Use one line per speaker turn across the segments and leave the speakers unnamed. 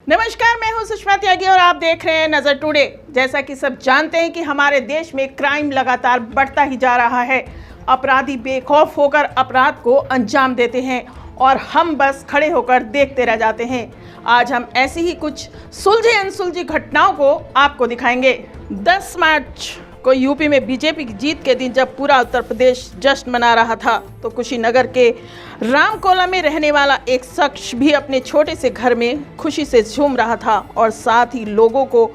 नमस्कार, मैं हूं सुषमा त्यागी और आप देख रहे हैं नजर टुडे। जैसा कि सब जानते हैं कि हमारे देश में क्राइम लगातार बढ़ता ही जा रहा है। अपराधी बेखौफ होकर अपराध को अंजाम देते हैं और हम बस खड़े होकर देखते रह जाते हैं। आज हम ऐसी ही कुछ सुलझी अनसुलझी घटनाओं को आपको दिखाएंगे। 10 मार्च को यूपी में बीजेपी की जीत के दिन जब पूरा उत्तर प्रदेश जश्न मना रहा था, तो कुशीनगर के रामकोला में रहने वाला एक शख्स भी अपने छोटे से घर में खुशी से झूम रहा था और साथ ही लोगों को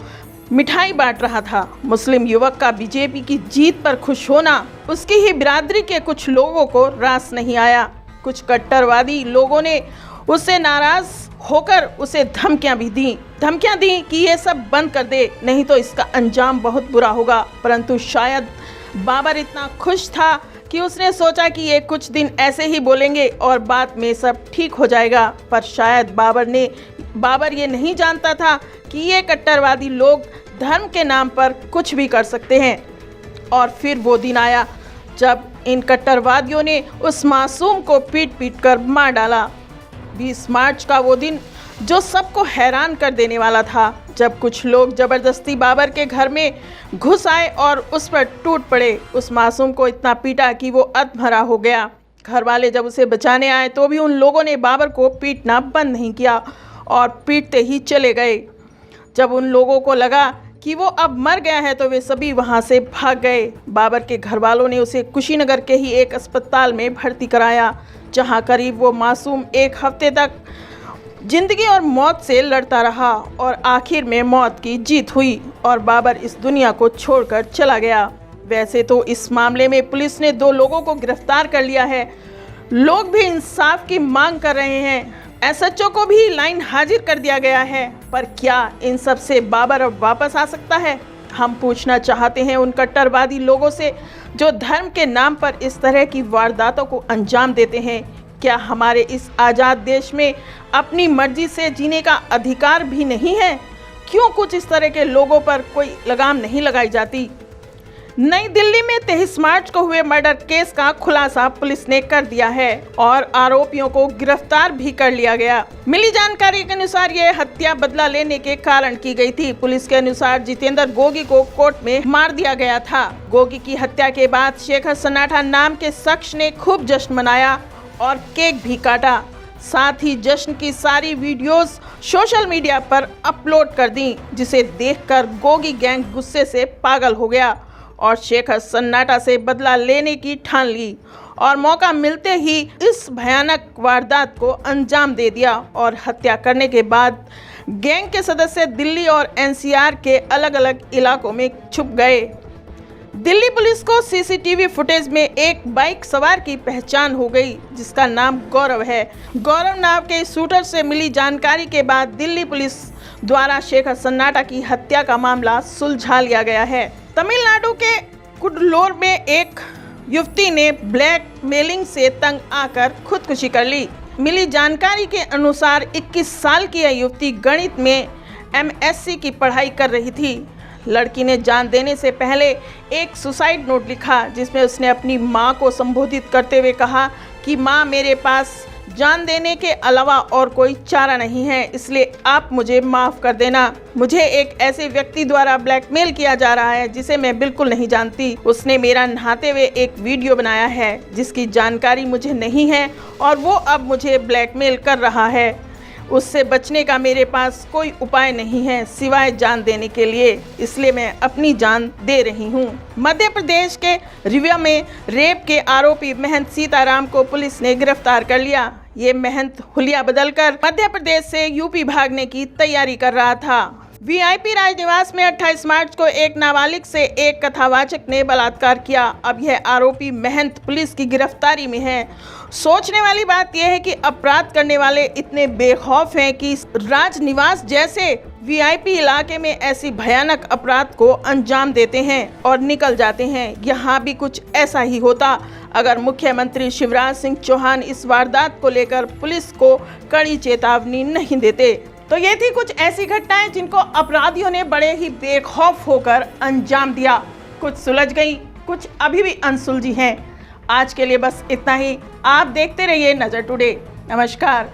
मिठाई बांट रहा था। मुस्लिम युवक का बीजेपी की जीत पर खुश होना उसकी ही बिरादरी के कुछ लोगों को रास नहीं आया। कुछ कट्टरवादी लोगों ने उससे नाराज होकर उसे धमकियां दी कि ये सब बंद कर दे, नहीं तो इसका अंजाम बहुत बुरा होगा। परंतु शायद बाबर इतना खुश था कि उसने सोचा कि ये कुछ दिन ऐसे ही बोलेंगे और बाद में सब ठीक हो जाएगा। पर शायद बाबर ये नहीं जानता था कि ये कट्टरवादी लोग धर्म के नाम पर कुछ भी कर सकते हैं। और फिर वो दिन आया जब इन कट्टरवादियों ने उस मासूम को पीट कर मार डाला। 20 मार्च का वो दिन जो सबको हैरान कर देने वाला था, जब कुछ लोग जबरदस्ती बाबर के घर में घुस आए और उस पर टूट पड़े। उस मासूम को इतना पीटा कि वो अधमरा हो गया। घर वाले जब उसे बचाने आए तो भी उन लोगों ने बाबर को पीटना बंद नहीं किया और पीटते ही चले गए। जब उन लोगों को लगा कि वो अब मर गया है तो वे सभी वहां से भाग गए। बाबर के घर वालों ने उसे कुशीनगर के ही एक अस्पताल में भर्ती कराया, जहां करीब वो मासूम 1 हफ्ते तक जिंदगी और मौत से लड़ता रहा और आखिर में मौत की जीत हुई और बाबर इस दुनिया को छोड़कर चला गया। वैसे तो इस मामले में पुलिस ने 2 लोगों को गिरफ्तार कर लिया है। लोग भी इंसाफ की मांग कर रहे हैं। एसएचओ को भी लाइन हाजिर कर दिया गया है। पर क्या इन सब से बाबर अब वापस आ सकता है? हम पूछना चाहते हैं उन कट्टरवादी लोगों से जो धर्म के नाम पर इस तरह की वारदातों को अंजाम देते हैं। क्या हमारे इस आज़ाद देश में अपनी मर्जी से जीने का अधिकार भी नहीं है? क्यों कुछ इस तरह के लोगों पर कोई लगाम नहीं लगाई जाती? नई दिल्ली में 23 मार्च को हुए मर्डर केस का खुलासा पुलिस ने कर दिया है और आरोपियों को गिरफ्तार भी कर लिया गया। मिली जानकारी के अनुसार ये हत्या बदला लेने के कारण की गई थी। पुलिस के अनुसार जितेंद्र गोगी को कोर्ट में मार दिया गया था। गोगी की हत्या के बाद शेखर सन्नाटा नाम के शख्स ने खूब जश्न मनाया और केक भी काटा। साथ ही जश्न की सारी वीडियोस सोशल मीडिया पर अपलोड कर दी, जिसे देखकर गोगी गैंग गुस्से से पागल हो गया और शेखर सन्नाटा से बदला लेने की ठान ली और मौका मिलते ही इस भयानक वारदात को अंजाम दे दिया। और हत्या करने के बाद गैंग के सदस्य दिल्ली और एनसीआर के अलग अलग इलाकों में छुप गए। दिल्ली पुलिस को सीसीटीवी फुटेज में एक बाइक सवार की पहचान हो गई, जिसका नाम गौरव है। गौरव नाम के शूटर से मिली जानकारी के बाद दिल्ली पुलिस द्वारा शेखर सन्नाटा की हत्या का मामला सुलझा लिया गया है। तमिलनाडु के कुडलोर में एक युवती ने ब्लैकमेलिंग से तंग आकर खुदकुशी कर ली। मिली जानकारी के अनुसार 21 साल की यह युवती गणित में MSc की पढ़ाई कर रही थी। लड़की ने जान देने से पहले एक सुसाइड नोट लिखा, जिसमें उसने अपनी मां को संबोधित करते हुए कहा कि मां, मेरे पास जान देने के अलावा और कोई चारा नहीं है, इसलिए आप मुझे माफ़ कर देना। मुझे एक ऐसे व्यक्ति द्वारा ब्लैकमेल किया जा रहा है जिसे मैं बिल्कुल नहीं जानती। उसने मेरा नहाते हुए एक वीडियो बनाया है जिसकी जानकारी मुझे नहीं है और वो अब मुझे ब्लैकमेल कर रहा है। उससे बचने का मेरे पास कोई उपाय नहीं है सिवाय जान देने के लिए, इसलिए मैं अपनी जान दे रही हूँ। मध्य प्रदेश के रीवा में रेप के आरोपी महंत सीताराम को पुलिस ने गिरफ्तार कर लिया। ये महंत हुलिया बदलकर मध्य प्रदेश से यूपी भागने की तैयारी कर रहा था। वीआईपी राजनिवास में 28 मार्च को एक नाबालिग से एक कथावाचक ने बलात्कार किया। अब यह आरोपी महंत पुलिस की गिरफ्तारी में है। सोचने वाली बात यह है कि अपराध करने वाले इतने बेखौफ हैं कि राजनिवास जैसे वीआईपी इलाके में ऐसी भयानक अपराध को अंजाम देते हैं और निकल जाते हैं। यहाँ भी कुछ ऐसा ही होता अगर मुख्यमंत्री शिवराज सिंह चौहान इस वारदात को लेकर पुलिस को कड़ी चेतावनी नहीं देते। तो ये थी कुछ ऐसी घटनाएं जिनको अपराधियों ने बड़े ही बेखौफ होकर अंजाम दिया। कुछ सुलझ गई, कुछ अभी भी अनसुलझी हैं। आज के लिए बस इतना ही। आप देखते रहिए नजर टुडे। नमस्कार।